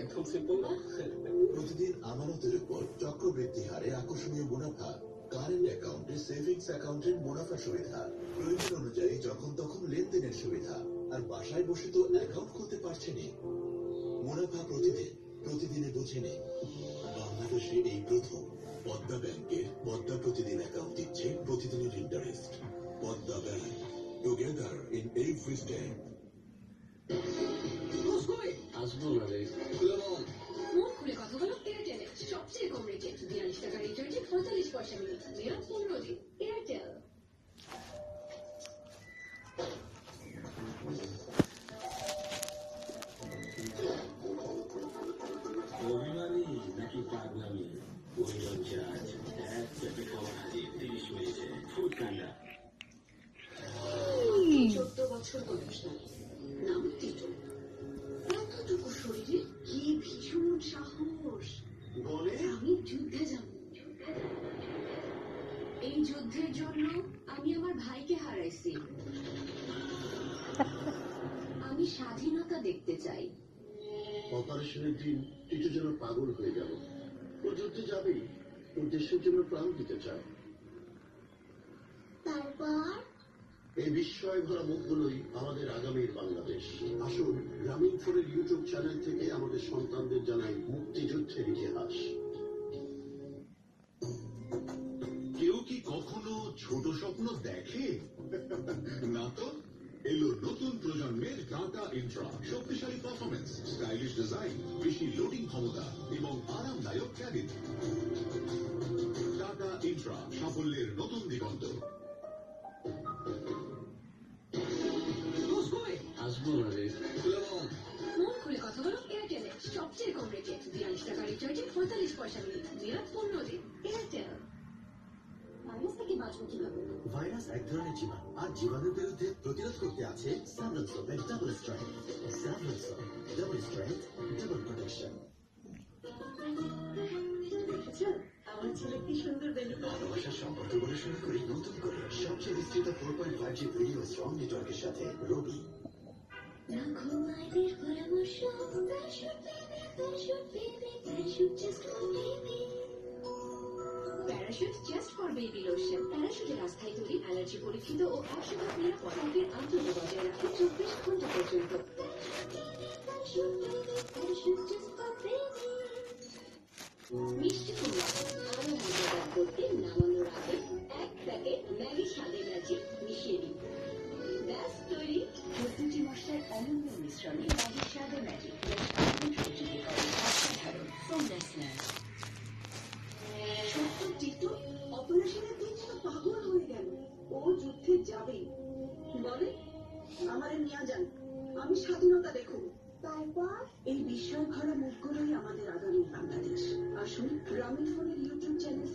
একদম সিম্পল না? প্রতিদিন আমানতের উপর চক্রবৃদ্ধি হারে আকর্ষণীয় মুনাফা, কারেন্ট অ্যাকাউন্টে সেভিংস অ্যাকাউন্টের মুনাফা সুবিধা, প্রয়োজন অনুযায়ী যখন তখন লেনদেনের সুবিধা, আর বাসায় বসে তো অ্যাকাউন্ট খুলতে পারছেনই। মুনাফা প্রতিদিন, প্রতিদিনে বুঝে নিন। বাংলাদেশে এই প্রথম পদ্মা ব্যাংকের পদ্মা প্রতিদিন অ্যাকাউন্ট দিচ্ছে প্রতিদিনের interest. Padma bank, together in every step. আসবো না রে। মন খুলে কথা বলো এয়ারটেলে সবচেয়ে কম রেটে 42 টাকা রিচার্জে 45 পয়সা মিনিট মেয়াদ 15 দিন। এয়ারটেল। অভিমানী নাকি পাগলামি? ওয়েলকাম চার্জ এক পেটে খাবার হাজির 30 মিনিটে ফুড কান্ডা। 14 বছর বয়স নাম টিটু। এতটুকু শরীরে কি ভীষণ সাহস। বলে আমি যুদ্ধে যাব। এই যুদ্ধের জন্য আমি আমার ভাইকে হারাইছি। আমি স্বাধীনতা দেখতে চাই। অপারেশনের দিন টিটু যেন পাগল হয়ে গেল। ও যুদ্ধে যাবেই, ও দেশের জন্য প্রাণ দিতে চায়। তারপর এই বিস্ময় ভরা মুখগুলোই আমাদের আগামীর বাংলাদেশ। আসুন গ্রামীণ ফোনের ইউটিউব চ্যানেল থেকে আমাদের সন্তানদের জানাই মুক্তিযুদ্ধের ইতিহাস। কেউ কি কখনো ছোট স্বপ্ন দেখে? না তো। এলো নতুন প্রজন্মের টাটা ইন্ট্রা। শক্তিশালী পারফরমেন্স, স্টাইলিশ ডিজাইন, বেশি লোডিং ক্ষমতা এবং আরামদায়ক ক্যাবিন। টাটা ইন্ট্রা, সাফল্যের নতুন দিগন্ত। আসবো না রে। মন খুলে কথা বলো এয়ারটেলে সবচেয়ে কম রেটে 42 টাকা রিচার্জে 45 পয়সা মিনিট মেয়াদ 15 দিন। এয়ারটেল। ভাইরাস থেকে বাঁচবো কিভাবে? ভাইরাস এক ধরনের জীবাণু, আর জীবাণুর বিরুদ্ধে প্রতিরোধ করতে আছে স্যাভলন সোপের double strength. Savlon soap, double strength, double protection. দেখেছো আমার ছেলে কি সুন্দর বেলুন। ভালোবাসার সম্পর্ক বলে শুরু করি নতুন করে সবচেয়ে বিস্তৃত 4.5G ভিডিও স্ট্রং নেটওয়ার্কের সাথে রবি। রাখো মায়েদের পরামর্শ Parachute just for baby lotion. প্যারাশুটের আস্থায় তৈরি, অ্যালার্জি পরীক্ষিত ও 100% নিরাপদ। ত্বকের আন্তর্য বজায় রাখে 24 ঘন্টা পর্যন্ত। মিষ্টি কুমড়া আরো মজাদার করতে নামানোর আগে এক প্যাকেট ম্যাগি স্বাদের ম্যাজিক মিশিয়ে দিন। ব্যাস তৈরি। 14টি মশলার অনন্য মিশ্রণে ম্যাগি স্বাদের ম্যাজিক সবজিকে করে অসাধারণ সোমনাস। ছোট্ট টিটু অপারেশনের দিন যেন পাগল হয়ে গেল। ও যুদ্ধে যাবেই বলে আমারে নিয়ে যান, আমি স্বাধীনতা দেখুন। তারপর এই বিস্ময় ভরা মুখগুলোই আমাদের আগামী বাংলাদেশ। আসুন গ্রামীণ ফোনের ইউটিউব চ্যানেল